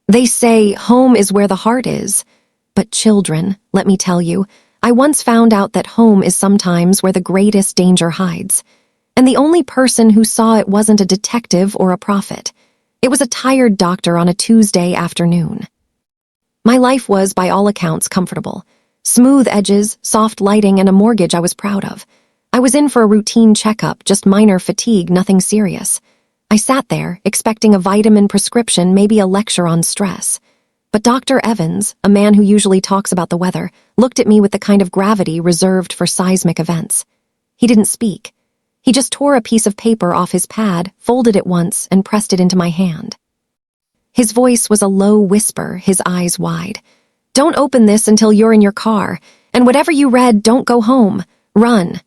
They say home is where the heart is. But children, let me tell you, I once found out that home is sometimes where the greatest danger hides. And the only person who saw it wasn't a detective or a prophet. It was a tired doctor on a Tuesday afternoon. My life was, by all accounts, comfortable. Smooth edges, soft lighting, and a mortgage I was proud of. I was in for a routine checkup, just minor fatigue, nothing serious. I sat there, expecting a vitamin prescription, maybe a lecture on stress. But Dr. Evans, a man who usually talks about the weather, looked at me with the kind of gravity reserved for seismic events. He didn't speak. He just tore a piece of paper off his pad, folded it once, and pressed it into my hand. His voice was a low whisper, his eyes wide. "Don't open this until you're in your car, and whatever you read, don't go home. Run."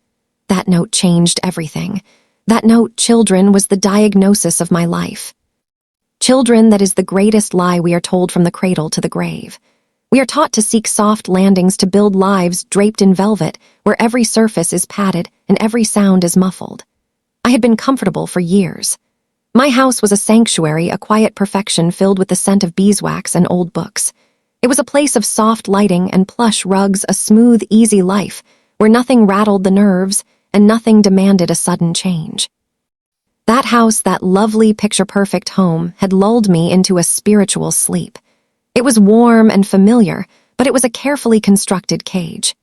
That note changed everything. That note, children, was the diagnosis of my life. Children, that is the greatest lie we are told from the cradle to the grave. We are taught to seek soft landings to build lives draped in velvet, where every surface is padded and every sound is muffled. I had been comfortable for years. My house was a sanctuary, a quiet perfection filled with the scent of beeswax and old books. It was a place of soft lighting and plush rugs, a smooth, easy life, where nothing rattled the nerves and nothing demanded a sudden change. That house, that lovely, picture-perfect home, had lulled me into a spiritual sleep. It was warm and familiar, but it was a carefully constructed cage.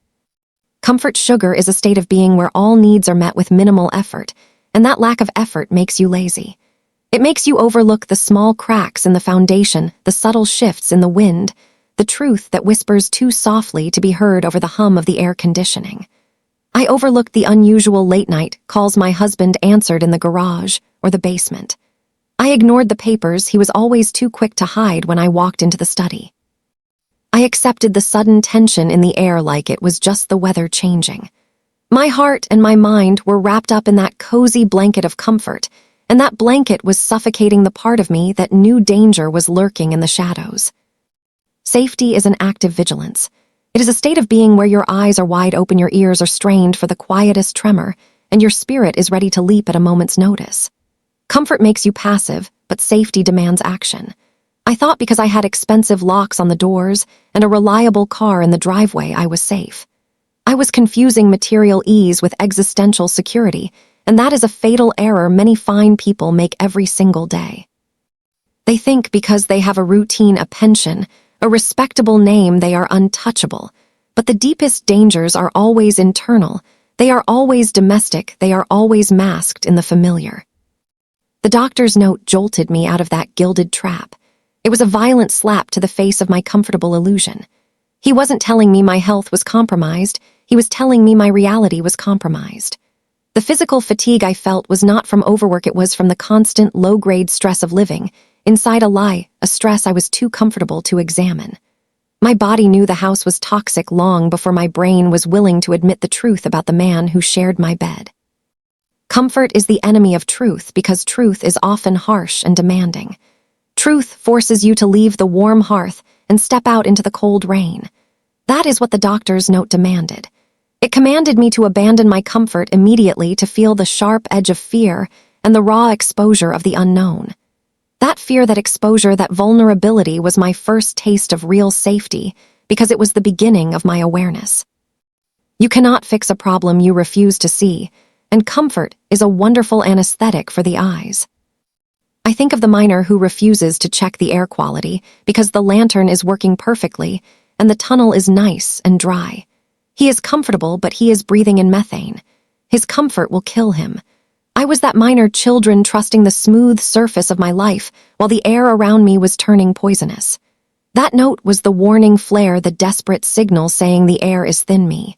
Comfort sugar is a state of being where all needs are met with minimal effort, and that lack of effort makes you lazy. It makes you overlook the small cracks in the foundation, the subtle shifts in the wind, the truth that whispers too softly to be heard over the hum of the air conditioning. I overlooked the unusual late-night calls my husband answered in the garage or the basement. I ignored the papers he was always too quick to hide when I walked into the study. I accepted the sudden tension in the air like it was just the weather changing. My heart and my mind were wrapped up in that cozy blanket of comfort, and that blanket was suffocating the part of me that knew danger was lurking in the shadows. Safety is an active vigilance. It is a state of being where your eyes are wide open, your ears are strained for the quietest tremor, and your spirit is ready to leap at a moment's notice. Comfort makes you passive, but safety demands action. I thought because I had expensive locks on the doors and a reliable car in the driveway, I was safe. I was confusing material ease with existential security, and that is a fatal error many fine people make every single day. They think because they have a routine, a pension, a respectable name, they are untouchable, but the deepest dangers are always internal, they are always domestic, they are always masked in the familiar. The doctor's note jolted me out of that gilded trap. It was a violent slap to the face of my comfortable illusion. He wasn't telling me my health was compromised, he was telling me my reality was compromised. The physical fatigue I felt was not from overwork, it was from the constant low-grade stress of living, inside a lie, a stress I was too comfortable to examine. My body knew the house was toxic long before my brain was willing to admit the truth about the man who shared my bed. Comfort is the enemy of truth because truth is often harsh and demanding. Truth forces you to leave the warm hearth and step out into the cold rain. That is what the doctor's note demanded. It commanded me to abandon my comfort immediately to feel the sharp edge of fear and the raw exposure of the unknown. That fear, that exposure, that vulnerability was my first taste of real safety because it was the beginning of my awareness. You cannot fix a problem you refuse to see, and comfort is a wonderful anesthetic for the eyes. I think of the miner who refuses to check the air quality because the lantern is working perfectly and the tunnel is nice and dry. He is comfortable, but he is breathing in methane. His comfort will kill him. I was that miner, children, trusting the smooth surface of my life while the air around me was turning poisonous. That note was the warning flare, the desperate signal saying the air is thin me.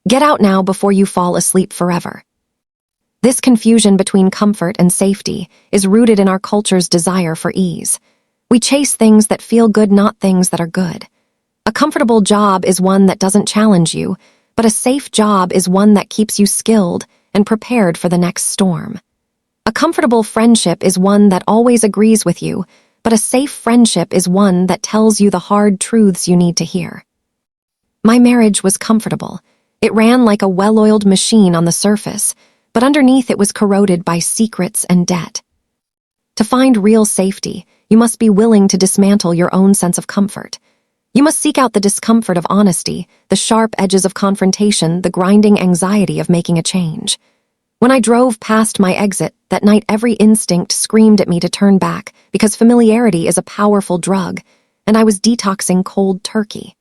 Get out now before you fall asleep forever. This confusion between comfort and safety is rooted in our culture's desire for ease. We chase things that feel good, not things that are good. A comfortable job is one that doesn't challenge you, but a safe job is one that keeps you skilled and prepared for the next storm. A comfortable friendship is one that always agrees with you, but a safe friendship is one that tells you the hard truths you need to hear. My marriage was comfortable. It ran like a well-oiled machine on the surface, but underneath it was corroded by secrets and debt. To find real safety, you must be willing to dismantle your own sense of comfort. You must seek out the discomfort of honesty, the sharp edges of confrontation, the grinding anxiety of making a change. When I drove past my exit that night, every instinct screamed at me to turn back because familiarity is a powerful drug, and I was detoxing cold turkey.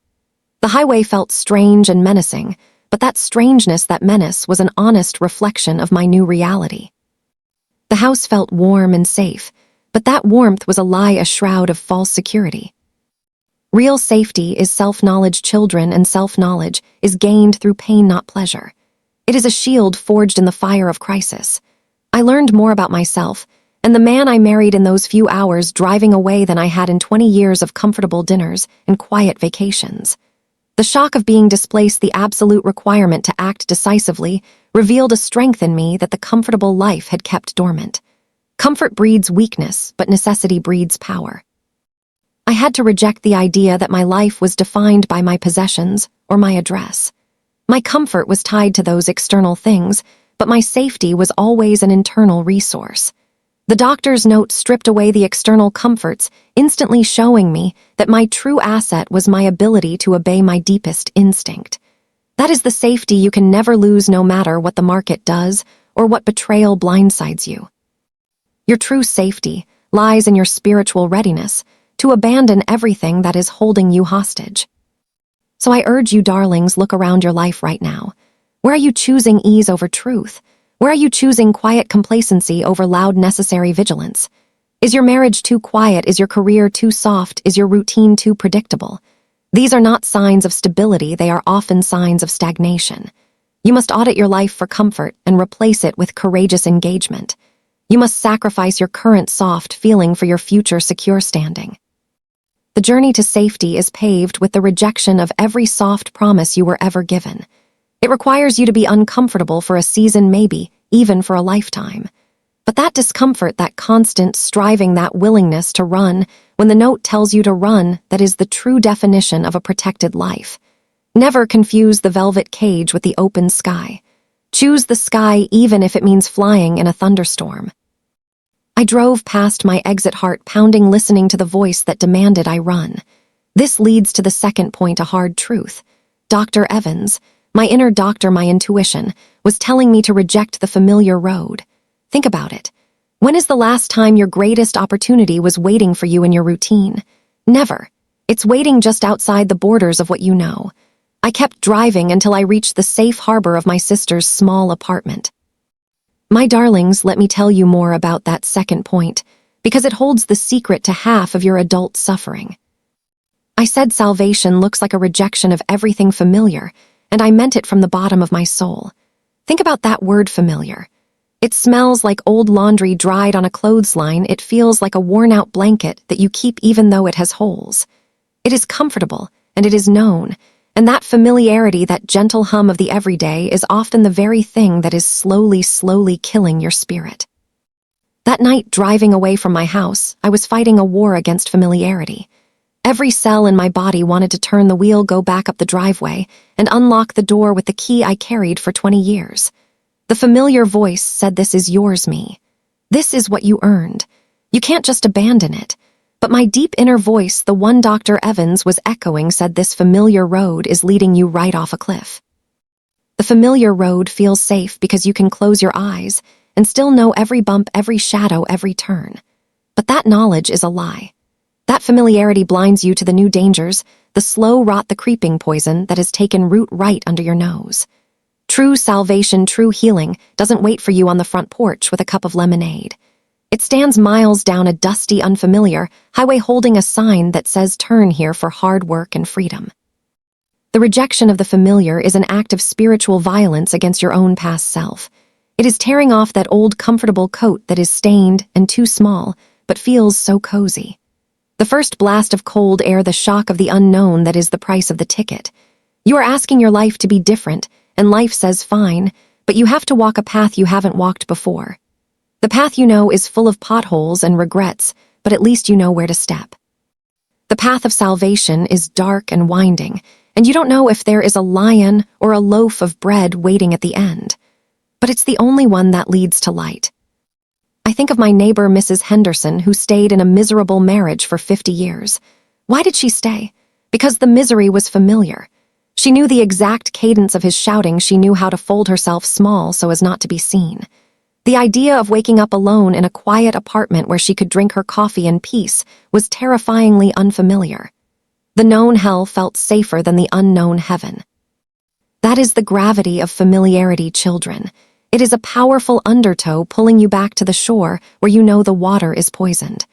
The highway felt strange and menacing, but that strangeness, that menace, was an honest reflection of my new reality. The house felt warm and safe, but that warmth was a lie, a shroud of false security. Real safety is self-knowledge, children, and self-knowledge is gained through pain, not pleasure. It is a shield forged in the fire of crisis. I learned more about myself and the man I married in those few hours driving away than I had in 20 years of comfortable dinners and quiet vacations. The shock of being displaced, the absolute requirement to act decisively, revealed a strength in me that the comfortable life had kept dormant. Comfort breeds weakness, but necessity breeds power. I had to reject the idea that my life was defined by my possessions or my address. My comfort was tied to those external things, but my safety was always an internal resource. The doctor's note stripped away the external comforts, instantly showing me that my true asset was my ability to obey my deepest instinct. That is the safety you can never lose, no matter what the market does or what betrayal blindsides you. Your true safety lies in your spiritual readiness to abandon everything that is holding you hostage. So I urge you, darlings, look around your life right now. Where are you choosing ease over truth? Where are you choosing quiet complacency over loud necessary vigilance? Is your marriage too quiet? Is your career too soft? Is your routine too predictable? These are not signs of stability, they are often signs of stagnation. You must audit your life for comfort and replace it with courageous engagement. You must sacrifice your current soft feeling for your future secure standing. The journey to safety is paved with the rejection of every soft promise you were ever given. It requires you to be uncomfortable for a season, maybe even for a lifetime. But that discomfort, that constant striving, that willingness to run when the note tells you to run, that is the true definition of a protected life. Never confuse the velvet cage with the open sky. Choose the sky even if it means flying in a thunderstorm. I drove past my exit, heart pounding, listening to the voice that demanded I run. This leads to the second point, a hard truth. Dr. Evans, my inner doctor, my intuition, was telling me to reject the familiar road. Think about it. When is the last time your greatest opportunity was waiting for you in your routine? Never. It's waiting just outside the borders of what you know. I kept driving until I reached the safe harbor of my sister's small apartment. My darlings, let me tell you more about that second point, because it holds the secret to half of your adult suffering. I said salvation looks like a rejection of everything familiar, and I meant it from the bottom of my soul. Think about that word, familiar. It smells like old laundry dried on a clothesline. It feels like a worn-out blanket that you keep even though it has holes. It is comfortable, and it is known, and that familiarity, that gentle hum of the everyday, is often the very thing that is slowly killing your spirit. That night, driving away from my house, I was fighting a war against familiarity. Every cell in my body wanted to turn the wheel, go back up the driveway, and unlock the door with the key I carried for 20 years. The familiar voice said, "This is yours, me. This is what you earned. You can't just abandon it." But my deep inner voice, the one Dr. Evans was echoing, said, "This familiar road is leading you right off a cliff." The familiar road feels safe because you can close your eyes and still know every bump, every shadow, every turn. But that knowledge is a lie. That familiarity blinds you to the new dangers, the slow rot, the creeping poison that has taken root right under your nose. True salvation, true healing, doesn't wait for you on the front porch with a cup of lemonade. It stands miles down a dusty, unfamiliar highway holding a sign that says, "Turn here for hard work and freedom." The rejection of the familiar is an act of spiritual violence against your own past self. It is tearing off that old comfortable coat that is stained and too small, but feels so cozy. The first blast of cold air, the shock of the unknown, that is the price of the ticket. You are asking your life to be different, and life says fine, but you have to walk a path you haven't walked before. The path you know is full of potholes and regrets, but at least you know where to step. The path of salvation is dark and winding, and you don't know if there is a lion or a loaf of bread waiting at the end. But it's the only one that leads to light. I think of my neighbor, Mrs. Henderson, who stayed in a miserable marriage for 50 years. Why did she stay? Because the misery was familiar. She knew the exact cadence of his shouting. She knew how to fold herself small so as not to be seen. The idea of waking up alone in a quiet apartment where she could drink her coffee in peace was terrifyingly unfamiliar. The known hell felt safer than the unknown heaven. That is the gravity of familiarity, children. It is a powerful undertow pulling you back to the shore where you know the water is poisoned.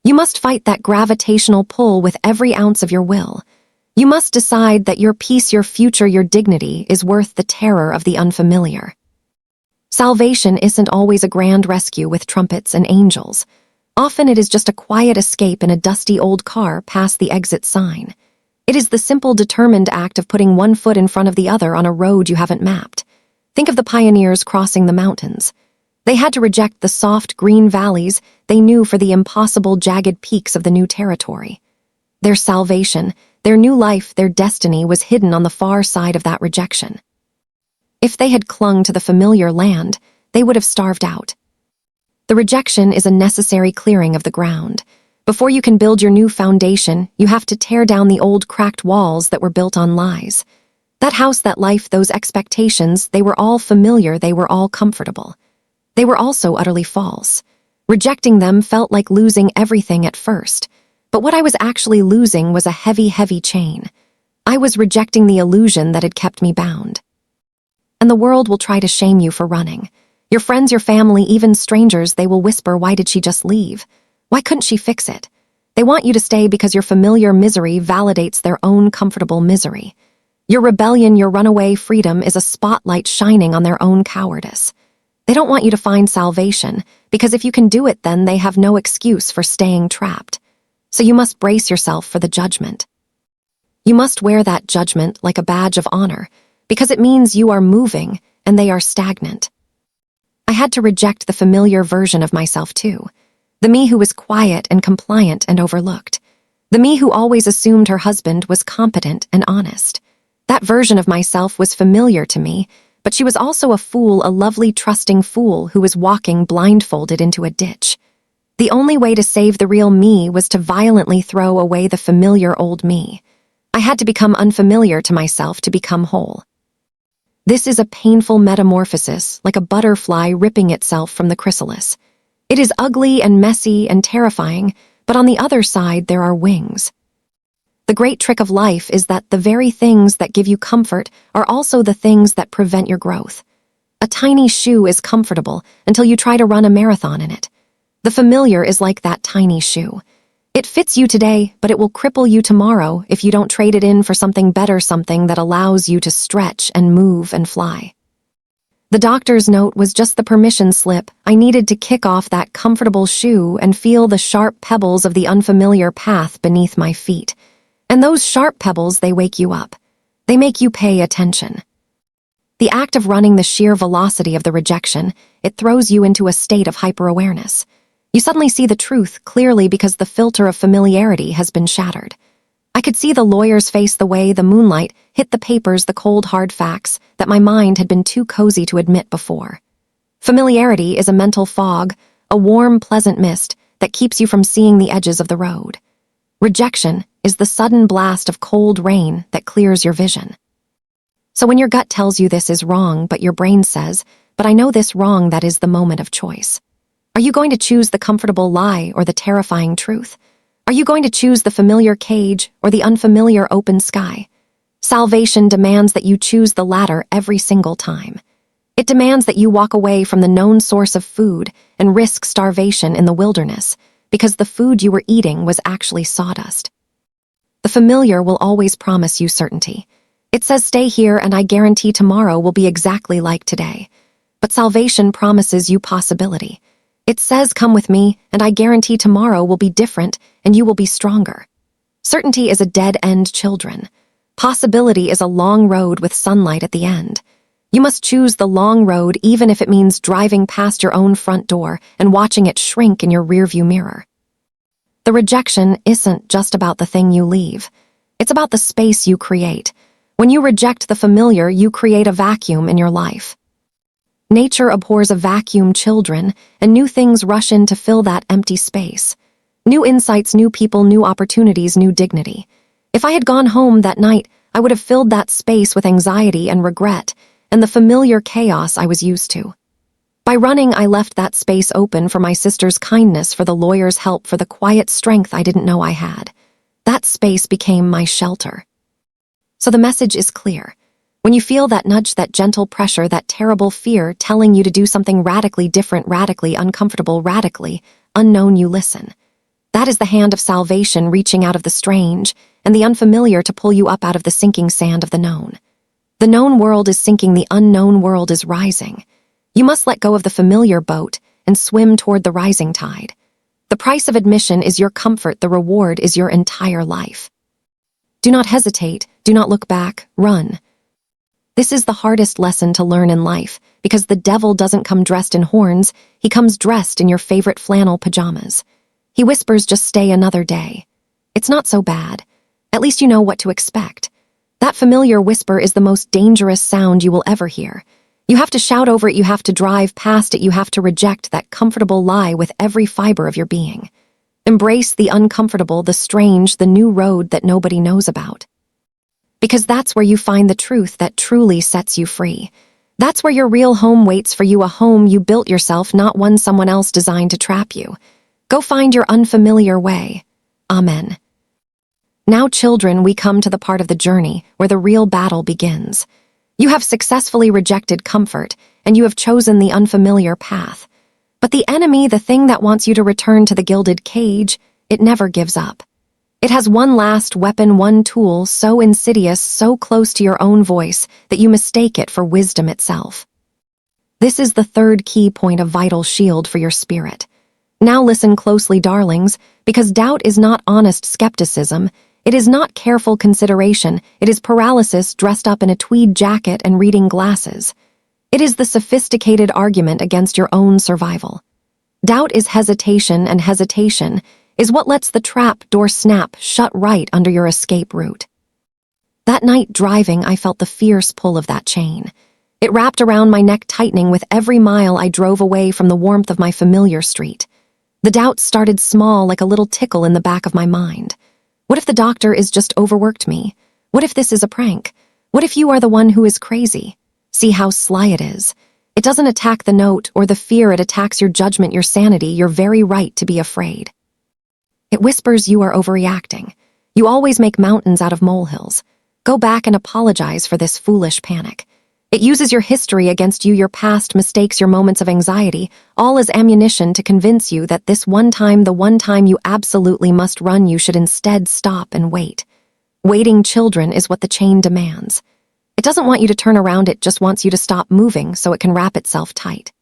You must fight that gravitational pull with every ounce of your will. You must decide that your peace, your future, your dignity is worth the terror of the unfamiliar. Salvation isn't always a grand rescue with trumpets and angels. Often it is just a quiet escape in a dusty old car past the exit sign. It is the simple, determined act of putting one foot in front of the other on a road you haven't mapped. Think of the pioneers crossing the mountains. They had to reject the soft, green valleys they knew for the impossible, jagged peaks of the new territory. Their salvation, their new life, their destiny was hidden on the far side of that rejection. If they had clung to the familiar land, they would have starved out. The rejection is a necessary clearing of the ground. Before you can build your new foundation, you have to tear down the old cracked walls that were built on lies. That house, that life, those expectations, they were all familiar, they were all comfortable. They were also utterly false. Rejecting them felt like losing everything at first, but what I was actually losing was a heavy, heavy chain. I was rejecting the illusion that had kept me bound. And the world will try to shame you for running. Your friends, your family, even strangers, they will whisper, why did she just leave? Why couldn't she fix it? They want you to stay because your familiar misery validates their own comfortable misery. Your rebellion, your runaway freedom is a spotlight shining on their own cowardice. They don't want you to find salvation, because if you can do it, then they have no excuse for staying trapped. So you must brace yourself for the judgment. You must wear that judgment like a badge of honor, because it means you are moving and they are stagnant. I had to reject the familiar version of myself too. The me who was quiet and compliant and overlooked. The me who always assumed her husband was competent and honest. That version of myself was familiar to me, but she was also a fool, a lovely, trusting fool who was walking blindfolded into a ditch. The only way to save the real me was to violently throw away the familiar old me. I had to become unfamiliar to myself to become whole. This is a painful metamorphosis, like a butterfly ripping itself from the chrysalis. It is ugly and messy and terrifying, but on the other side there are wings. The great trick of life is that the very things that give you comfort are also the things that prevent your growth. A tiny shoe is comfortable until you try to run a marathon in it. The familiar is like that tiny shoe. It fits you today, but it will cripple you tomorrow if you don't trade it in for something better, something that allows you to stretch and move and fly. The doctor's note was just the permission slip I needed to kick off that comfortable shoe and feel the sharp pebbles of the unfamiliar path beneath my feet. And those sharp pebbles, they wake you up. They make you pay attention. The act of running, the sheer velocity of the rejection, it throws you into a state of hyper-awareness. You suddenly see the truth clearly because the filter of familiarity has been shattered. I could see the lawyer's face, the way the moonlight hit the papers, the cold, hard facts that my mind had been too cozy to admit before. Familiarity is a mental fog, a warm, pleasant mist that keeps you from seeing the edges of the road. Rejection is the sudden blast of cold rain that clears your vision. So when your gut tells you this is wrong, but your brain says, but I know this wrong, that is the moment of choice. Are you going to choose the comfortable lie or the terrifying truth? Are you going to choose the familiar cage or the unfamiliar open sky? Salvation demands that you choose the latter every single time. It demands that you walk away from the known source of food and risk starvation in the wilderness, because the food you were eating was actually sawdust. The familiar will always promise you certainty. It says, stay here and I guarantee tomorrow will be exactly like today. But salvation promises you possibility. It says, come with me and I guarantee tomorrow will be different and you will be stronger. Certainty is a dead end, children. Possibility is a long road with sunlight at the end. You must choose the long road, even if it means driving past your own front door and watching it shrink in your rearview mirror. The rejection isn't just about the thing you leave. It's about the space you create. When you reject the familiar, you create a vacuum in your life. Nature abhors a vacuum, children, and new things rush in to fill that empty space. New insights, new people, new opportunities, new dignity. If I had gone home that night, I would have filled that space with anxiety and regret, and the familiar chaos I was used to. By running, I left that space open for my sister's kindness, for the lawyer's help, for the quiet strength I didn't know I had. That space became my shelter. So the message is clear. When you feel that nudge, that gentle pressure, that terrible fear telling you to do something radically different, radically uncomfortable, radically unknown, you listen. That is the hand of salvation reaching out of the strange and the unfamiliar to pull you up out of the sinking sand of the known. The known world is sinking, the unknown world is rising. You must let go of the familiar boat and swim toward the rising tide. The price of admission is your comfort, the reward is your entire life. Do not hesitate, do not look back, run. This is the hardest lesson to learn in life, because the devil doesn't come dressed in horns, he comes dressed in your favorite flannel pajamas. He whispers, just stay another day. It's not so bad. At least you know what to expect. That familiar whisper is the most dangerous sound you will ever hear. You have to shout over it, you have to drive past it, you have to reject that comfortable lie with every fiber of your being. Embrace the uncomfortable, the strange, the new road that nobody knows about. Because that's where you find the truth that truly sets you free. That's where your real home waits for you, a home you built yourself, not one someone else designed to trap you. Go find your unfamiliar way. Amen. Now, children, we come to the part of the journey where the real battle begins. You have successfully rejected comfort, and you have chosen the unfamiliar path. But the enemy, the thing that wants you to return to the gilded cage, it never gives up. It has one last weapon, one tool, so insidious, so close to your own voice that you mistake it for wisdom itself. This is the third key point, a vital shield for your spirit. Now listen closely, darlings, because doubt is not honest skepticism. It is not careful consideration. It is paralysis dressed up in a tweed jacket and reading glasses. It is the sophisticated argument against your own survival. Doubt is hesitation, and hesitation is what lets the trap door snap shut right under your escape route. That night driving, I felt the fierce pull of that chain. It wrapped around my neck, tightening with every mile I drove away from the warmth of my familiar street. The doubt started small, like a little tickle in the back of my mind. What if the doctor is just overworked me? What if this is a prank? What if you are the one who is crazy? See how sly it is. It doesn't attack the note or the fear, it attacks your judgment, your sanity, your very right to be afraid. It whispers you are overreacting. You always make mountains out of molehills. Go back and apologize for this foolish panic. It uses your history against you, your past mistakes, your moments of anxiety, all as ammunition to convince you that this one time, the one time you absolutely must run, you should instead stop and wait. Waiting, children, is what the chain demands. It doesn't want you to turn around, it just wants you to stop moving so it can wrap itself tight.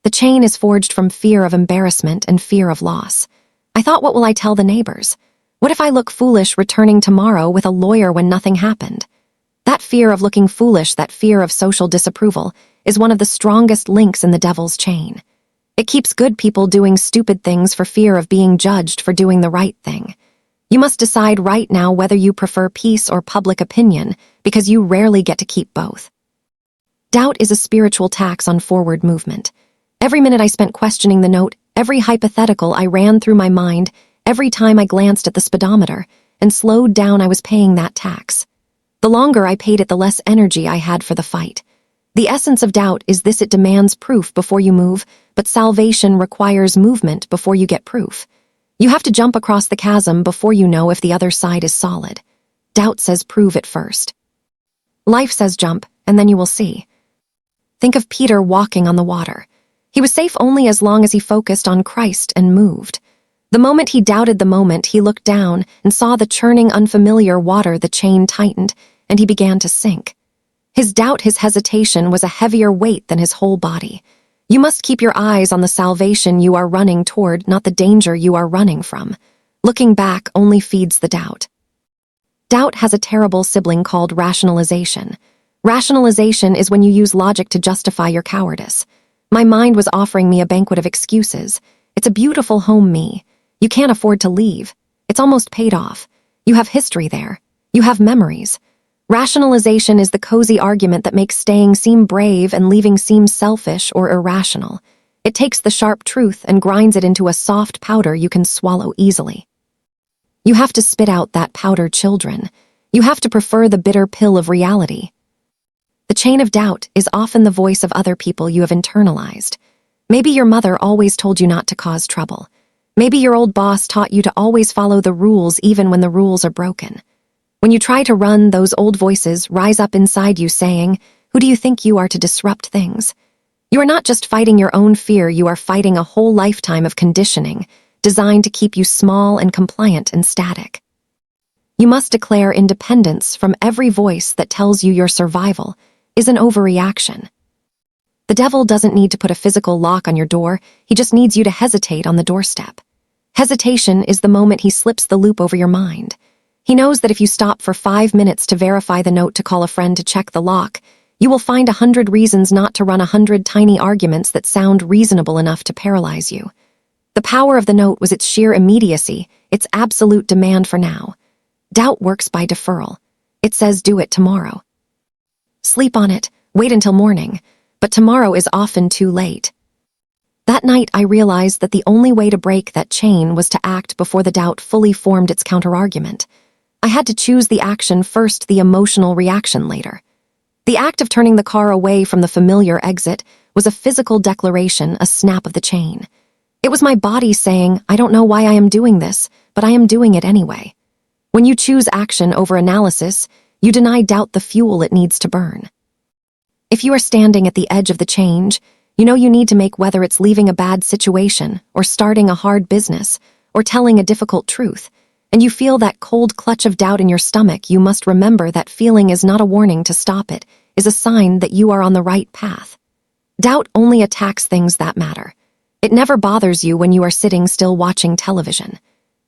The chain is forged from fear of embarrassment and fear of loss. I thought, what will I tell the neighbors? What if I look foolish returning tomorrow with a lawyer when nothing happened? That fear of looking foolish, that fear of social disapproval, is one of the strongest links in the devil's chain. It keeps good people doing stupid things for fear of being judged for doing the right thing. You must decide right now whether you prefer peace or public opinion, because you rarely get to keep both. Doubt is a spiritual tax on forward movement. Every minute I spent questioning the note, every hypothetical I ran through my mind, every time I glanced at the speedometer and slowed down, I was paying that tax. The longer I paid it, the less energy I had for the fight. The essence of doubt is this: it demands proof before you move, but salvation requires movement before you get proof. You have to jump across the chasm before you know if the other side is solid. Doubt says prove it first. Life says jump, and then you will see. Think of Peter walking on the water. He was safe only as long as he focused on Christ and moved. The moment he doubted, the moment he looked down and saw the churning, unfamiliar water, the chain tightened, and he began to sink. His doubt, his hesitation, was a heavier weight than his whole body. You must keep your eyes on the salvation you are running toward, not the danger you are running from. Looking back only feeds the doubt. Doubt has a terrible sibling called rationalization. Rationalization is when you use logic to justify your cowardice. My mind was offering me a banquet of excuses. It's a beautiful home, me. You can't afford to leave. It's almost paid off. You have history there. You have memories. Rationalization is the cozy argument that makes staying seem brave and leaving seem selfish or irrational. It takes the sharp truth and grinds it into a soft powder you can swallow easily. You have to spit out that powder, children. You have to prefer the bitter pill of reality. The chain of doubt is often the voice of other people you have internalized. Maybe your mother always told you not to cause trouble. Maybe your old boss taught you to always follow the rules even when the rules are broken. When you try to run, those old voices rise up inside you saying, "Who do you think you are to disrupt things?" You are not just fighting your own fear, you are fighting a whole lifetime of conditioning designed to keep you small and compliant and static. You must declare independence from every voice that tells you your survival is an overreaction. The devil doesn't need to put a physical lock on your door, he just needs you to hesitate on the doorstep. Hesitation is the moment he slips the loop over your mind. He knows that if you stop for 5 minutes to verify the note, to call a friend, to check the lock, you will find 100 reasons not to run 100 tiny arguments that sound reasonable enough to paralyze you. The power of the note was its sheer immediacy, its absolute demand for now. Doubt works by deferral. It says, do it tomorrow. Sleep on it, wait until morning, but tomorrow is often too late. That night I realized that the only way to break that chain was to act before the doubt fully formed its counterargument. I had to choose the action first, the emotional reaction later. The act of turning the car away from the familiar exit was a physical declaration, a snap of the chain. It was my body saying, I don't know why I am doing this, but I am doing it anyway. When you choose action over analysis, you deny doubt the fuel it needs to burn. If you are standing at the edge of the change, you know you need to make, whether it's leaving a bad situation, or starting a hard business, or telling a difficult truth, and you feel that cold clutch of doubt in your stomach, you must remember that feeling is not a warning to stop. It is a sign that you are on the right path. Doubt only attacks things that matter. It never bothers you when you are sitting still watching television.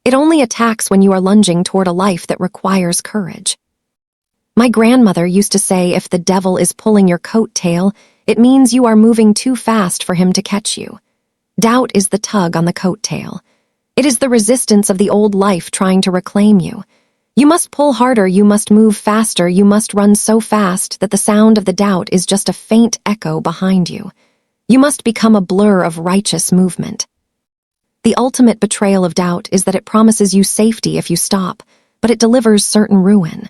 It only attacks when you are lunging toward a life that requires courage. My grandmother used to say, if the devil is pulling your coattail, it means you are moving too fast for him to catch you. Doubt is the tug on the coattail. It is the resistance of the old life trying to reclaim you. You must pull harder, you must move faster, you must run so fast that the sound of the doubt is just a faint echo behind you. You must become a blur of righteous movement. The ultimate betrayal of doubt is that it promises you safety if you stop, but it delivers certain ruin.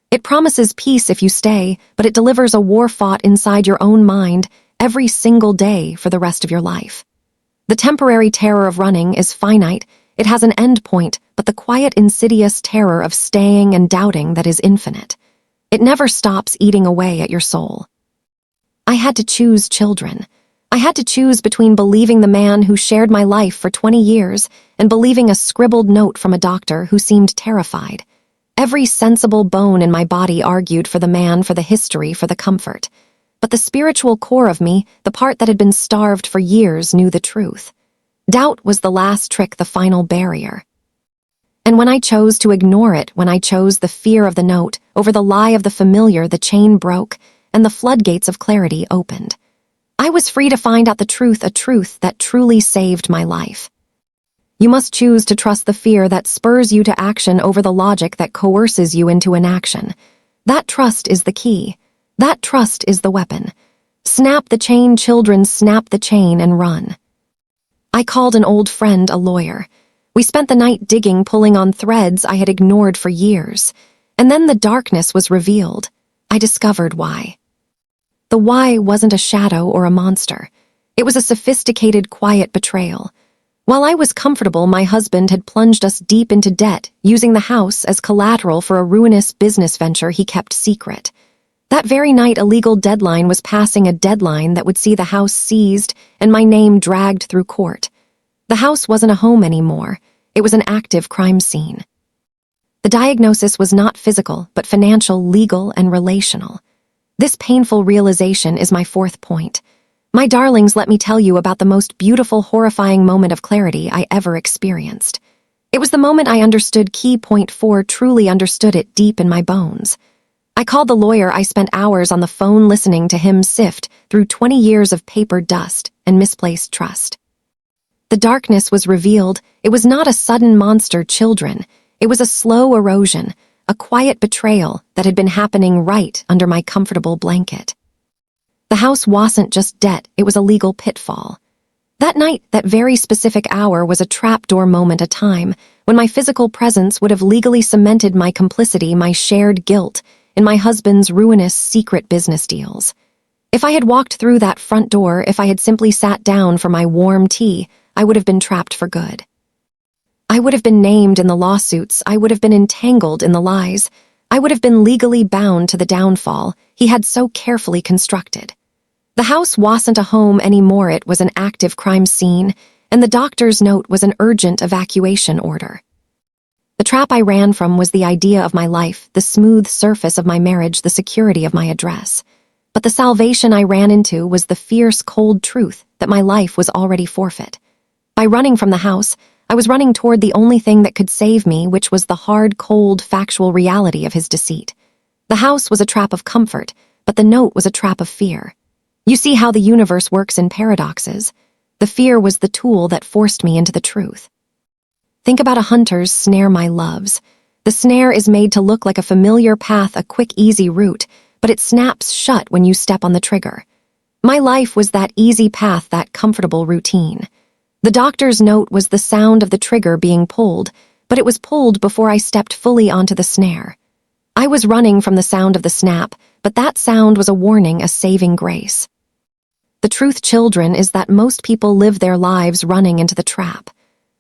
It promises peace if you stay, but it delivers a war fought inside your own mind every single day for the rest of your life. The temporary terror of running is finite, it has an end point, but the quiet, insidious terror of staying and doubting that is infinite. It never stops eating away at your soul. I had to choose, children. I had to choose between believing the man who shared my life for 20 years and believing a scribbled note from a doctor who seemed terrified. Every sensible bone in my body argued for the man, for the history, for the comfort. But the spiritual core of me, the part that had been starved for years, knew the truth. Doubt was the last trick, the final barrier. And when I chose to ignore it, when I chose the fear of the note over the lie of the familiar, the chain broke and the floodgates of clarity opened. I was free to find out the truth, a truth that truly saved my life. You must choose to trust the fear that spurs you to action over the logic that coerces you into inaction. That trust is the key. That trust is the weapon. Snap the chain, children, snap the chain and run. I called an old friend, a lawyer. We spent the night digging, pulling on threads I had ignored for years. And then the darkness was revealed. I discovered why. The why wasn't a shadow or a monster. It was a sophisticated, quiet betrayal. While I was comfortable, my husband had plunged us deep into debt, using the house as collateral for a ruinous business venture he kept secret. That very night, a legal deadline was passing, a deadline that would see the house seized and my name dragged through court. The house wasn't a home anymore. It was an active crime scene. The diagnosis was not physical, but financial, legal, and relational. This painful realization is my fourth point. My darlings, let me tell you about the most beautiful, horrifying moment of clarity I ever experienced. It was the moment I understood key point 4, truly understood it deep in my bones. I called the lawyer. I spent hours on the phone listening to him sift through 20 years of paper dust and misplaced trust. The darkness was revealed. It was not a sudden monster, children. It was a slow erosion, a quiet betrayal that had been happening right under my comfortable blanket. The house wasn't just debt, it was a legal pitfall. That night, that very specific hour was a trapdoor moment, a time when my physical presence would have legally cemented my complicity, my shared guilt, in my husband's ruinous secret business deals. If I had walked through that front door, if I had simply sat down for my warm tea, I would have been trapped for good. I would have been named in the lawsuits, I would have been entangled in the lies, I would have been legally bound to the downfall he had so carefully constructed. The house wasn't a home anymore, it was an active crime scene, and the doctor's note was an urgent evacuation order. The trap I ran from was the idea of my life, the smooth surface of my marriage, the security of my address. But the salvation I ran into was the fierce, cold truth that my life was already forfeit. By running from the house, I was running toward the only thing that could save me, which was the hard, cold, factual reality of his deceit. The house was a trap of comfort, but the note was a trap of fear. You see how the universe works in paradoxes. The fear was the tool that forced me into the truth. Think about a hunter's snare, my loves. The snare is made to look like a familiar path, a quick, easy route, but it snaps shut when you step on the trigger. My life was that easy path, that comfortable routine. The doctor's note was the sound of the trigger being pulled, but it was pulled before I stepped fully onto the snare. I was running from the sound of the snap, but that sound was a warning, a saving grace. The truth, children, is that most people live their lives running into the trap.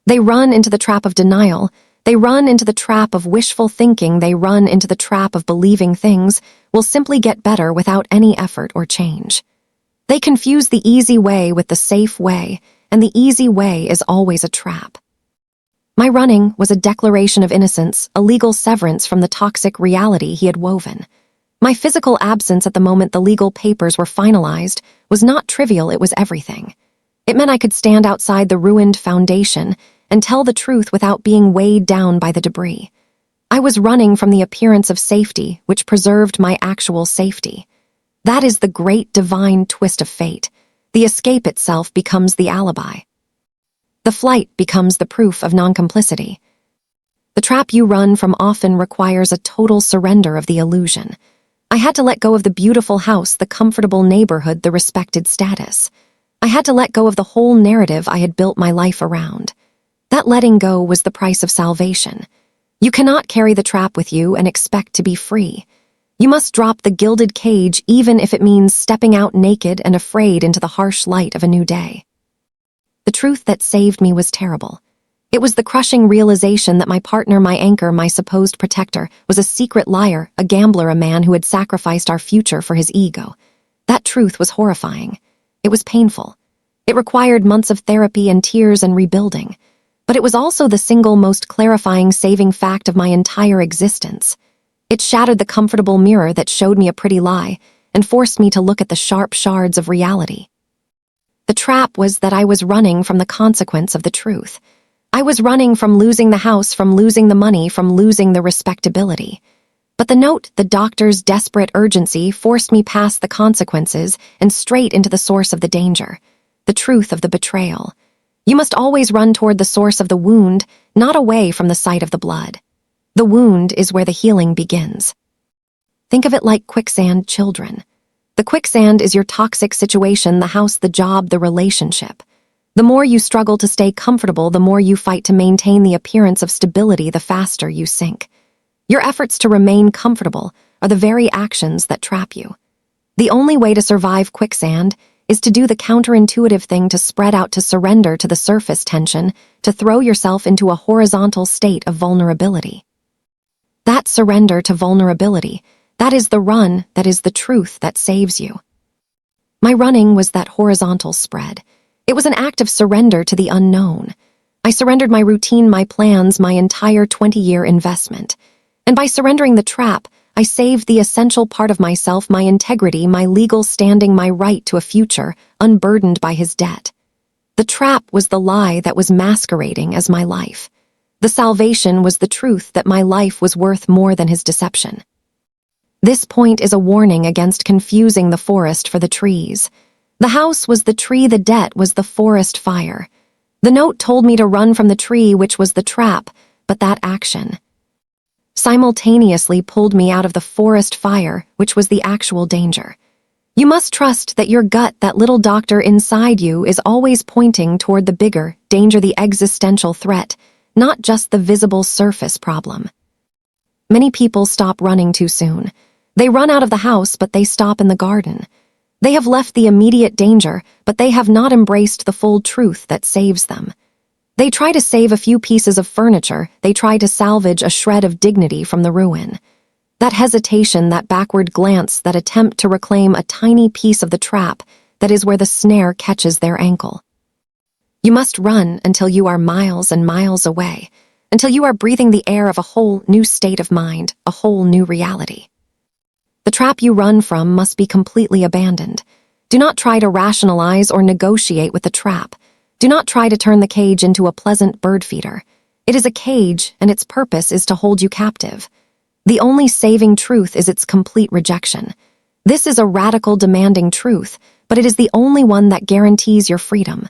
They run into the trap of denial, they run into the trap of wishful thinking, they run into the trap of believing things will simply get better without any effort or change. They confuse the easy way with the safe way, and the easy way is always a trap. My running was a declaration of innocence, a legal severance from the toxic reality he had woven. My physical absence at the moment the legal papers were finalized was not trivial, it was everything. It meant I could stand outside the ruined foundation and tell the truth without being weighed down by the debris. I was running from the appearance of safety, which preserved my actual safety. That is the great divine twist of fate. The escape itself becomes the alibi. The flight becomes the proof of non-complicity. The trap you run from often requires a total surrender of the illusion. I had to let go of the beautiful house, the comfortable neighborhood, the respected status. I had to let go of the whole narrative I had built my life around. That letting go was the price of salvation. You cannot carry the trap with you and expect to be free. You must drop the gilded cage, even if it means stepping out naked and afraid into the harsh light of a new day. The truth that saved me was terrible. It was the crushing realization that my partner, my anchor, my supposed protector, was a secret liar, a gambler, a man who had sacrificed our future for his ego. That truth was horrifying. It was painful. It required months of therapy and tears and rebuilding. But it was also the single most clarifying, saving fact of my entire existence. It shattered the comfortable mirror that showed me a pretty lie and forced me to look at the sharp shards of reality. The trap was that I was running from the consequence of the truth. I was running from losing the house, from losing the money, from losing the respectability. But the note, the doctor's desperate urgency, forced me past the consequences and straight into the source of the danger, the truth of the betrayal. You must always run toward the source of the wound, not away from the sight of the blood. The wound is where the healing begins. Think of it like quicksand, children. The quicksand is your toxic situation, the house, the job, the relationship. The more you struggle to stay comfortable, the more you fight to maintain the appearance of stability, the faster you sink. Your efforts to remain comfortable are the very actions that trap you. The only way to survive quicksand is to do the counterintuitive thing, to spread out, to surrender to the surface tension, to throw yourself into a horizontal state of vulnerability. That surrender to vulnerability, that is the run, that is the truth that saves you. My running was that horizontal spread. It was an act of surrender to the unknown. I surrendered my routine, my plans, my entire 20-year investment. And by surrendering the trap, I saved the essential part of myself, my integrity, my legal standing, my right to a future, unburdened by his debt. The trap was the lie that was masquerading as my life. The salvation was the truth that my life was worth more than his deception. This point is a warning against confusing the forest for the trees. The house was the tree, the debt was the forest fire. The note told me to run from the tree, which was the trap, but that action. simultaneously pulled me out of the forest fire, which was the actual danger. You must trust that your gut, that little doctor inside you, is always pointing toward the bigger danger, the existential threat, not just the visible surface problem. Many people stop running too soon. They run out of the house, but they stop in the garden. They have left the immediate danger, but they have not embraced the full truth that saves them. They try to save a few pieces of furniture, they try to salvage a shred of dignity from the ruin. That hesitation, that backward glance, that attempt to reclaim a tiny piece of the trap, that is where the snare catches their ankle. You must run until you are miles and miles away, until you are breathing the air of a whole new state of mind, a whole new reality. The trap you run from must be completely abandoned. Do not try to rationalize or negotiate with the trap. Do not try to turn the cage into a pleasant bird feeder. It is a cage, and its purpose is to hold you captive. The only saving truth is its complete rejection. This is a radical, demanding truth, but it is the only one that guarantees your freedom.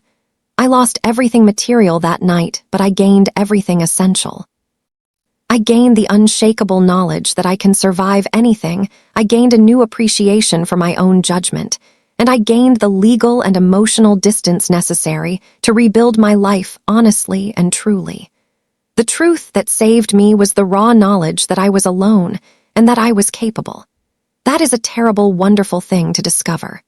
I lost everything material that night, but I gained everything essential. I gained the unshakable knowledge that I can survive anything. I gained a new appreciation for my own judgment, and I gained the legal and emotional distance necessary to rebuild my life honestly and truly. The truth that saved me was the raw knowledge that I was alone and that I was capable. That is a terrible, wonderful thing to discover.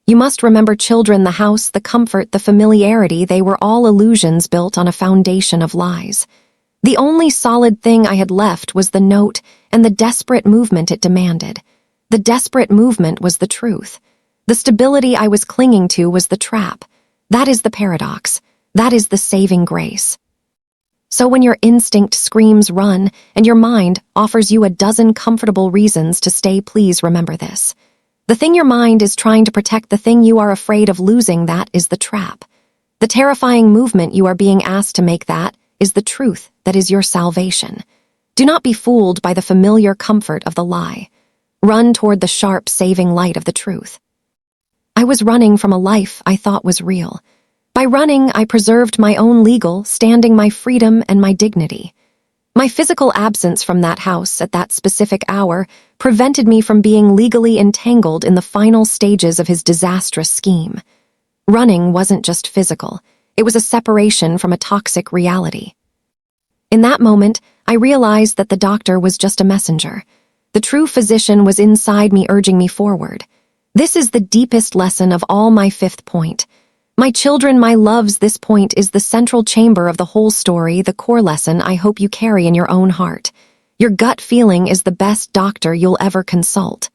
You must remember, children, the house, the comfort, the familiarity, they were all illusions built on a foundation of lies. The only solid thing I had left was the note and the desperate movement it demanded. The desperate movement was the truth. The stability I was clinging to was the trap. That is the paradox. That is the saving grace. So when your instinct screams run and your mind offers you a dozen comfortable reasons to stay, please remember this. The thing your mind is trying to protect, the thing you are afraid of losing, that is the trap. The terrifying movement you are being asked to make, that is the truth, that is your salvation. Do not be fooled by the familiar comfort of the lie. Run toward the sharp, saving light of the truth. I was running from a life I thought was real. By running, I preserved my own legal standing, my freedom, and my dignity. My physical absence from that house at that specific hour prevented me from being legally entangled in the final stages of his disastrous scheme. Running wasn't just physical. It was a separation from a toxic reality. In that moment, I realized that the doctor was just a messenger. The true physician was inside me, urging me forward. This is the deepest lesson of all. My fifth point. My children, my loves, this point is the central chamber of the whole story, the core lesson I hope you carry in your own heart. Your gut feeling is the best doctor you'll ever consult.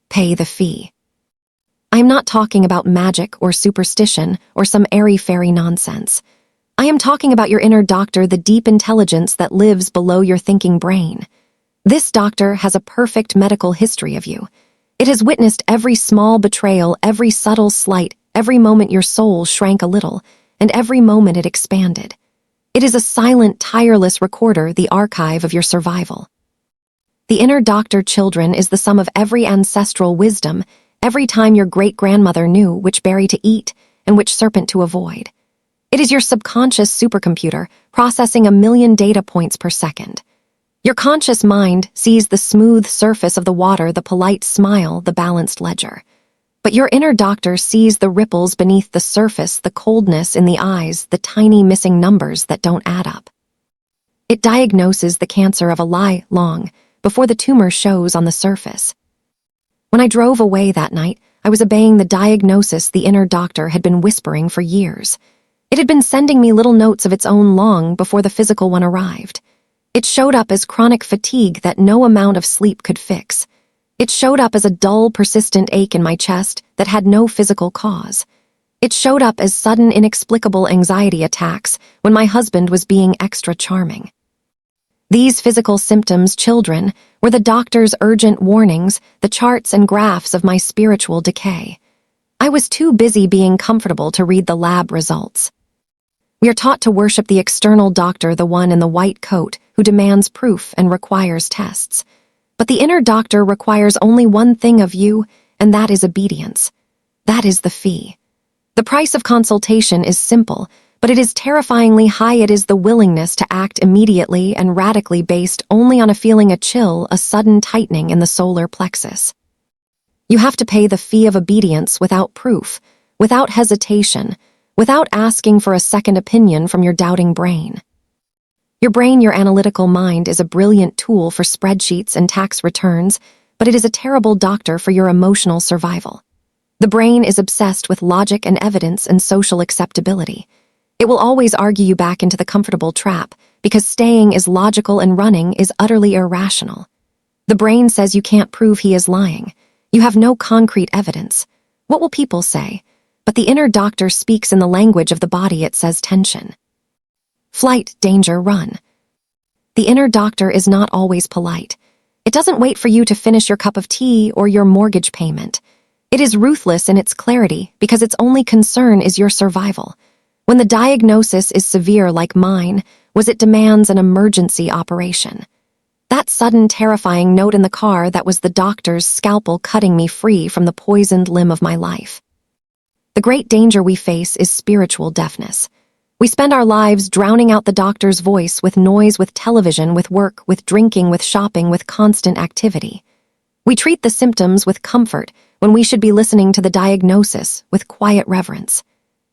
Pay the fee. I am not talking about magic or superstition or some airy-fairy nonsense. I am talking about your inner doctor, the deep intelligence that lives below your thinking brain. This doctor has a perfect medical history of you. It has witnessed every small betrayal, every subtle slight, every moment your soul shrank a little, and every moment it expanded. It is a silent, tireless recorder, the archive of your survival. The inner doctor, children, is the sum of every ancestral wisdom, every time your great-grandmother knew which berry to eat and which serpent to avoid. It is your subconscious supercomputer, processing 1,000,000 data points per second. Your conscious mind sees the smooth surface of the water, the polite smile, the balanced ledger. But your inner doctor sees the ripples beneath the surface, the coldness in the eyes, the tiny missing numbers that don't add up. It diagnoses the cancer of a lie long before the tumor shows on the surface. When I drove away that night, I was obeying the diagnosis the inner doctor had been whispering for years. It had been sending me little notes of its own long before the physical one arrived. It showed up as chronic fatigue that no amount of sleep could fix. It showed up as a dull, persistent ache in my chest that had no physical cause. It showed up as sudden, inexplicable anxiety attacks when my husband was being extra charming. These physical symptoms, children, were the doctor's urgent warnings, the charts and graphs of my spiritual decay. I was too busy being comfortable to read the lab results. We are taught to worship the external doctor, the one in the white coat who demands proof and requires tests. But the inner doctor requires only one thing of you, and that is obedience. That is the fee. The price of consultation is simple, but it is terrifyingly high. It is the willingness to act immediately and radically based only on a feeling, a chill, a sudden tightening in the solar plexus. You have to pay the fee of obedience without proof, without hesitation, without asking for a second opinion from your doubting brain. Your brain, your analytical mind, is a brilliant tool for spreadsheets and tax returns, but it is a terrible doctor for your emotional survival. The brain is obsessed with logic and evidence and social acceptability. It will always argue you back into the comfortable trap because staying is logical and running is utterly irrational. The brain says you can't prove he is lying. You have no concrete evidence. What will people say? But the inner doctor speaks in the language of the body. It says tension. Flight, danger, run. The inner doctor is not always polite. It doesn't wait for you to finish your cup of tea or your mortgage payment. It is ruthless in its clarity because its only concern is your survival. When the diagnosis is severe like mine, it demands an emergency operation. That sudden terrifying note in the car, that was the doctor's scalpel cutting me free from the poisoned limb of my life. The great danger we face is spiritual deafness. We spend our lives drowning out the doctor's voice with noise, with television, with work, with drinking, with shopping, with constant activity. We treat the symptoms with comfort when we should be listening to the diagnosis with quiet reverence.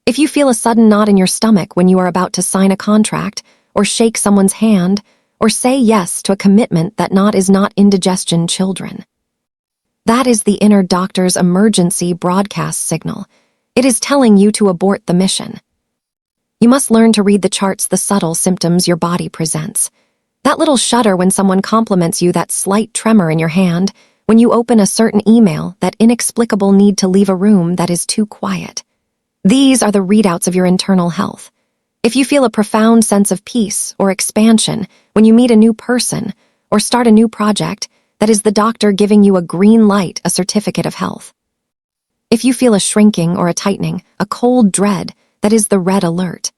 If you feel a sudden knot in your stomach when you are about to sign a contract, or shake someone's hand, or say yes to a commitment, that knot is not indigestion, children. That is the inner doctor's emergency broadcast signal. It is telling you to abort the mission. You must learn to read the charts, the subtle symptoms your body presents. That little shudder when someone compliments you, that slight tremor in your hand when you open a certain email, that inexplicable need to leave a room that is too quiet. These are the readouts of your internal health. If you feel a profound sense of peace or expansion when you meet a new person or start a new project, that is the doctor giving you a green light, a certificate of health. If you feel a shrinking or a tightening, a cold dread, that is the red alert.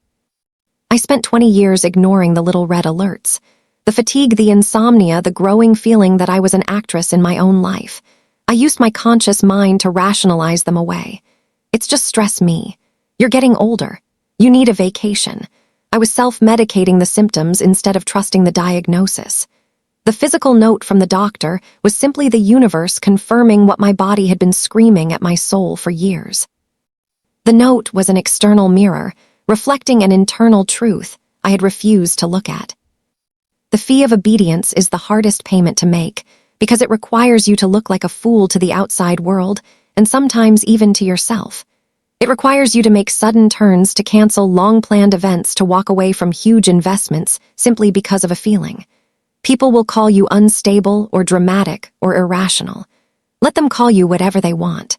I spent 20 years ignoring the little red alerts. The fatigue, the insomnia, the growing feeling that I was an actress in my own life. I used my conscious mind to rationalize them away. It's just stress me. You're getting older. You need a vacation. I was self-medicating the symptoms instead of trusting the diagnosis. The physical note from the doctor was simply the universe confirming what my body had been screaming at my soul for years. The note was an external mirror, reflecting an internal truth I had refused to look at. The fee of obedience is the hardest payment to make because it requires you to look like a fool to the outside world and sometimes even to yourself. It requires you to make sudden turns, to cancel long-planned events, to walk away from huge investments simply because of a feeling. People will call you unstable or dramatic or irrational. Let them call you whatever they want.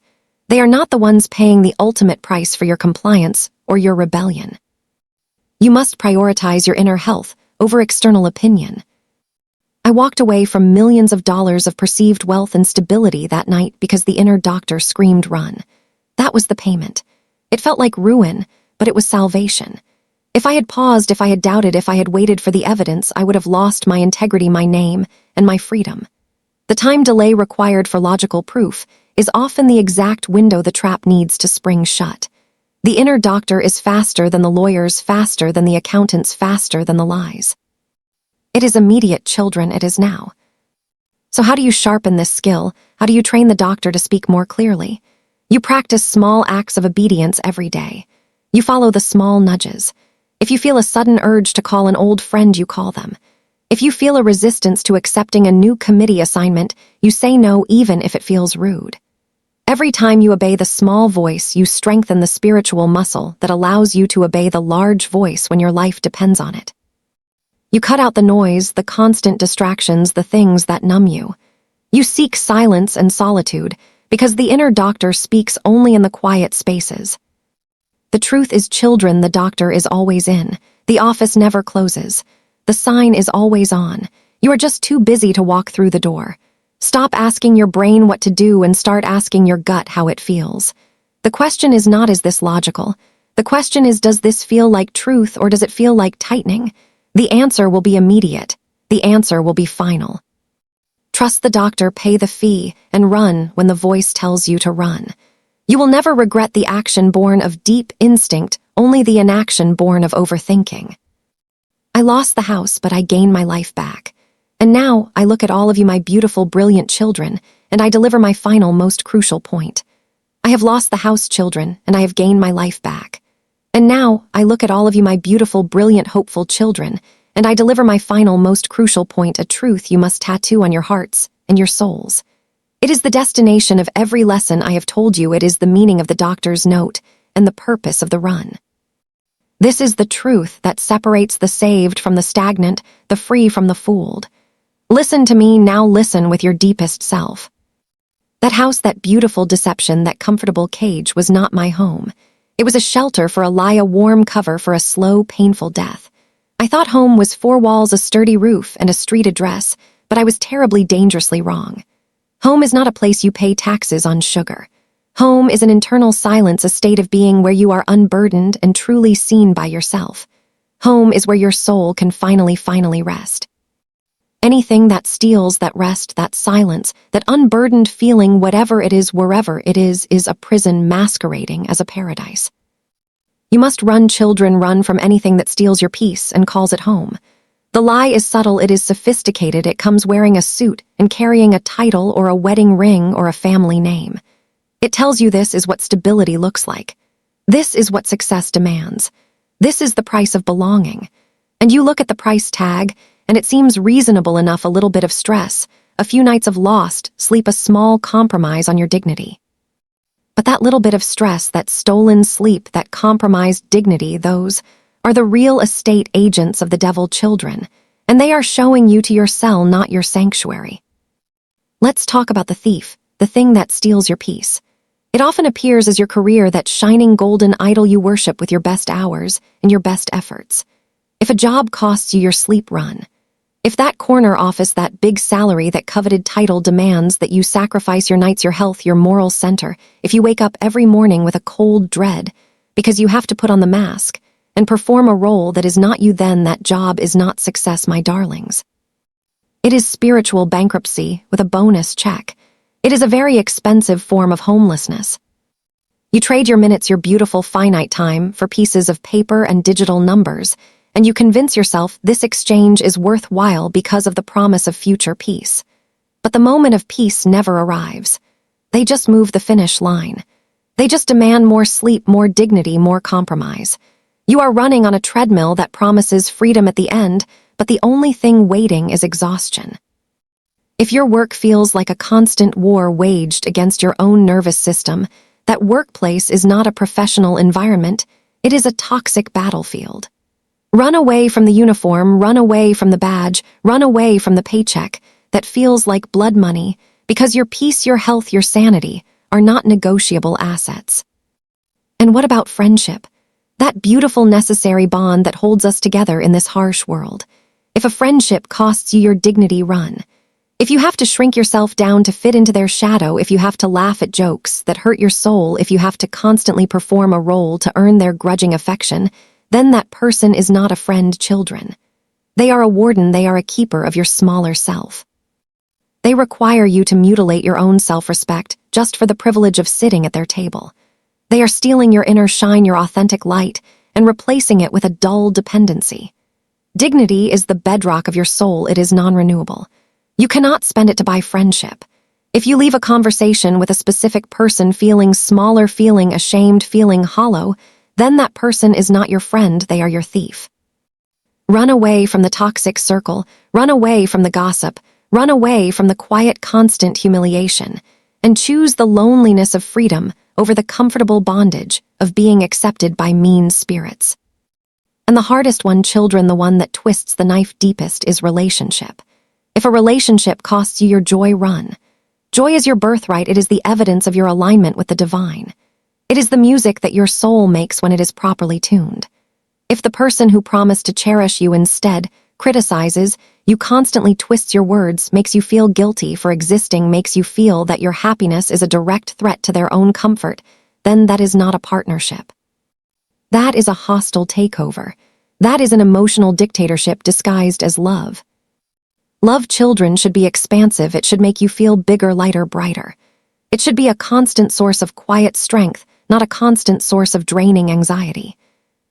They are not the ones paying the ultimate price for your compliance or your rebellion. You must prioritize your inner health over external opinion. I walked away from millions of dollars of perceived wealth and stability that night because the inner doctor screamed run. That was the payment. It felt like ruin, but it was salvation. If I had paused, if I had doubted, if I had waited for the evidence, I would have lost my integrity, my name, and my freedom. The time delay required for logical proof is often the exact window the trap needs to spring shut. The inner doctor is faster than the lawyers, faster than the accountants, faster than the lies. It is immediate, children, it is now. So how do you sharpen this skill? How do you train the doctor to speak more clearly? You practice small acts of obedience every day. You follow the small nudges. If you feel a sudden urge to call an old friend, you call them. If you feel a resistance to accepting a new committee assignment, you say no even if it feels rude. Every time you obey the small voice, you strengthen the spiritual muscle that allows you to obey the large voice when your life depends on it. You cut out the noise, the constant distractions, the things that numb you. You seek silence and solitude, because the inner doctor speaks only in the quiet spaces. The truth is, children, the doctor is always in. The office never closes. The sign is always on. You are just too busy to walk through the door. Stop asking your brain what to do and start asking your gut how it feels. The question is not, is this logical? The question is, does this feel like truth or does it feel like tightening? The answer will be immediate. The answer will be final. Trust the doctor, pay the fee, and run when the voice tells you to run. You will never regret the action born of deep instinct only the inaction born of overthinking. I lost the house, but I gained my life back. And now I look at all of you, my beautiful, brilliant children, and I deliver my final, most crucial point. I have lost the house, children, and I have gained my life back. And now I look at all of you, my beautiful, brilliant, hopeful children, and I deliver my final, most crucial point, a truth you must tattoo on your hearts and your souls. It is the destination of every lesson I have told you. It is the meaning of the doctor's note and the purpose of the run. This is the truth that separates the saved from the stagnant, the free from the fooled. Listen to me now, listen with your deepest self. That house, that beautiful deception, that comfortable cage was not my home. It was a shelter for a lie, a warm cover for a slow, painful death. I thought home was four walls, a sturdy roof, and a street address, but I was terribly, dangerously wrong. Home is not a place you pay taxes on sugar. Home is an internal silence, a state of being where you are unburdened and truly seen by yourself. Home is where your soul can finally rest. Anything that steals that rest, that silence, that unburdened feeling, whatever it is, wherever it is a prison masquerading as a paradise. You must run, children, run from anything that steals your peace and calls it home. The lie is subtle, it is sophisticated, it comes wearing a suit and carrying a title or a wedding ring or a family name. It tells you this is what stability looks like. This is what success demands. This is the price of belonging. And you look at the price tag, and it seems reasonable enough, a little bit of stress, a few nights of lost sleep, a small compromise on your dignity. But that little bit of stress, that stolen sleep, that compromised dignity, those are the real estate agents of the devil, children, and they are showing you to your cell, not your sanctuary. Let's talk about the thief, the thing that steals your peace. It often appears as your career, that shining golden idol you worship with your best hours and your best efforts. If a job costs you your sleep, run. If that corner office, that big salary, that coveted title demands that you sacrifice your nights, your health, your moral center, if you wake up every morning with a cold dread because you have to put on the mask and perform a role that is not you, then that job is not success, my darlings. It is spiritual bankruptcy with a bonus check. It is a very expensive form of homelessness. You trade your minutes, your beautiful finite time, for pieces of paper and digital numbers, and you convince yourself this exchange is worthwhile because of the promise of future peace. But the moment of peace never arrives. They just move the finish line. They just demand more sleep, more dignity, more compromise. You are running on a treadmill that promises freedom at the end, but the only thing waiting is exhaustion. If your work feels like a constant war waged against your own nervous system, that workplace is not a professional environment, it is a toxic battlefield. Run away from the uniform, run away from the badge, run away from the paycheck that feels like blood money, because your peace, your health, your sanity are not negotiable assets. And what about friendship? That beautiful, necessary bond that holds us together in this harsh world. If a friendship costs you your dignity, run. If you have to shrink yourself down to fit into their shadow, if you have to laugh at jokes that hurt your soul, if you have to constantly perform a role to earn their grudging affection, then that person is not a friend, children. They are a warden, they are a keeper of your smaller self. They require you to mutilate your own self-respect just for the privilege of sitting at their table. They are stealing your inner shine, your authentic light, and replacing it with a dull dependency. Dignity is the bedrock of your soul, it is non-renewable. You cannot spend it to buy friendship. If you leave a conversation with a specific person feeling smaller, feeling ashamed, feeling hollow, then that person is not your friend, they are your thief. Run away from the toxic circle, run away from the gossip, run away from the quiet, constant humiliation, and choose the loneliness of freedom over the comfortable bondage of being accepted by mean spirits. And the hardest one, children, the one that twists the knife deepest, is relationship. If a relationship costs you your joy, run. Joy is your birthright, it is the evidence of your alignment with the divine. It is the music that your soul makes when it is properly tuned. If the person who promised to cherish you instead criticizes, you constantly twists your words, makes you feel guilty for existing, makes you feel that your happiness is a direct threat to their own comfort, then that is not a partnership. That is a hostile takeover. That is an emotional dictatorship disguised as love. Love, children, should be expansive. It should make you feel bigger, lighter, brighter. It should be a constant source of quiet strength, not a constant source of draining anxiety.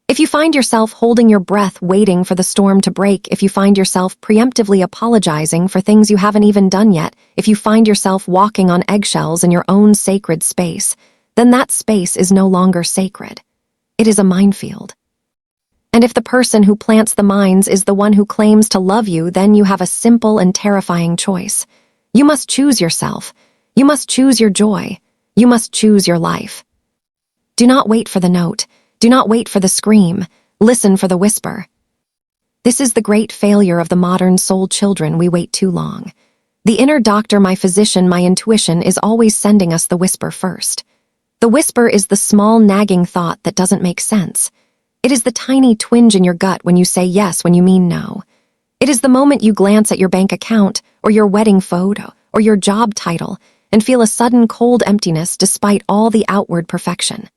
If you find yourself holding your breath waiting for the storm to break, if you find yourself preemptively apologizing for things you haven't even done yet, if you find yourself walking on eggshells in your own sacred space, then that space is no longer sacred. It is a minefield. And if the person who plants the mines is the one who claims to love you, then you have a simple and terrifying choice. You must choose yourself. You must choose your joy. You must choose your life. Do not wait for the note. Do not wait for the scream. Listen for the whisper. This is the great failure of the modern soul children. We wait too long. The inner doctor, my physician, my intuition is always sending us the whisper first. The whisper is the small nagging thought that doesn't make sense. It is the tiny twinge in your gut when you say yes when you mean no. It is the moment you glance at your bank account or your wedding photo or your job title and feel a sudden cold emptiness despite all the outward perfection.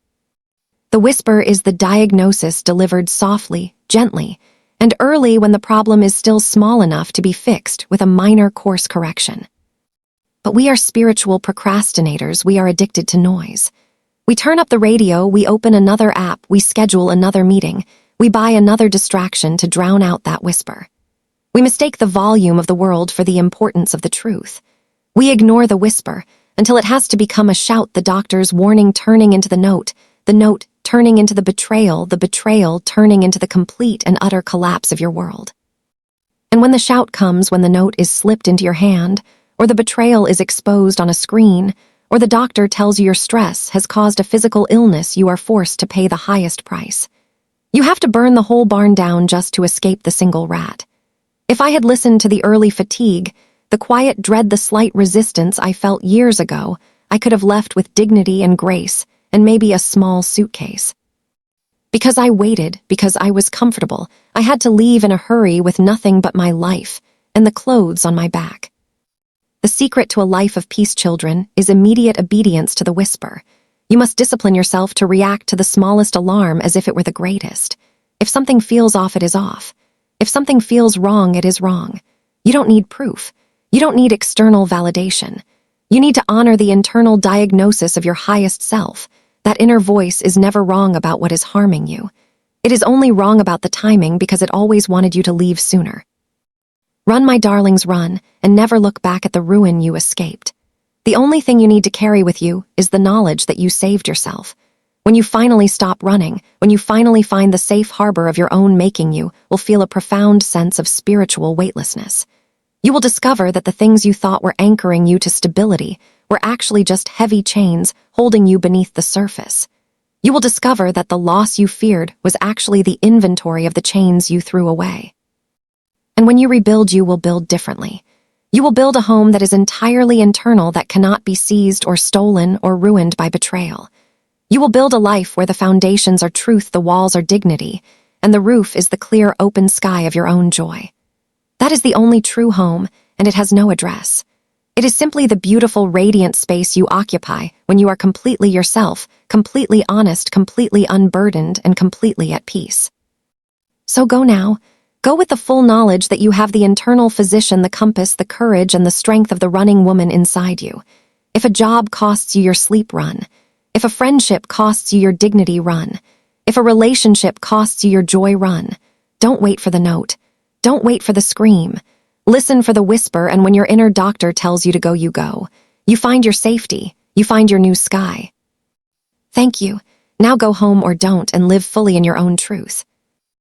The whisper is the diagnosis delivered softly, gently, and early when the problem is still small enough to be fixed with a minor course correction. But we are spiritual procrastinators. We are addicted to noise. We turn up the radio, we open another app, we schedule another meeting, we buy another distraction to drown out that whisper. We mistake the volume of the world for the importance of the truth. We ignore the whisper until it has to become a shout, the doctor's warning turning into the note turning into the betrayal turning into the complete and utter collapse of your world. And when the shout comes, when the note is slipped into your hand, or the betrayal is exposed on a screen, or the doctor tells you your stress has caused a physical illness, you are forced to pay the highest price. You have to burn the whole barn down just to escape the single rat. If I had listened to the early fatigue, the quiet dread, the slight resistance I felt years ago, I could have left with dignity and grace, and maybe a small suitcase. Because I waited, because I was comfortable, I had to leave in a hurry with nothing but my life and the clothes on my back. The secret to a life of peace, children, is immediate obedience to the whisper. You must discipline yourself to react to the smallest alarm as if it were the greatest. If something feels off, it is off. If something feels wrong, it is wrong. You don't need proof. You don't need external validation. You need to honor the internal diagnosis of your highest self. That inner voice is never wrong about what is harming you. It is only wrong about the timing because it always wanted you to leave sooner. Run, my darlings, run, and never look back at the ruin you escaped. The only thing you need to carry with you is the knowledge that you saved yourself. When you finally stop running, when you finally find the safe harbor of your own making, you will feel a profound sense of spiritual weightlessness. You will discover that the things you thought were anchoring you to stability were actually just heavy chains holding you beneath the surface. You will discover that the loss you feared was actually the inventory of the chains you threw away. And when you rebuild, you will build differently. You will build a home that is entirely internal, that cannot be seized or stolen or ruined by betrayal. You will build a life where the foundations are truth, the walls are dignity, and the roof is the clear, open sky of your own joy. That is the only true home, and it has no address. It is simply the beautiful, radiant space you occupy when you are completely yourself, completely honest, completely unburdened, and completely at peace. So go now. Go with the full knowledge that you have the internal physician, the compass, the courage, and the strength of the running woman inside you. If a job costs you your sleep, run. If a friendship costs you your dignity, run. If a relationship costs you your joy, run. Don't wait for the note. Don't wait for the scream. Listen for the whisper, and when your inner doctor tells you to go, you go. You find your safety. You find your new sky. Thank you. Now go home or don't, and live fully in your own truth.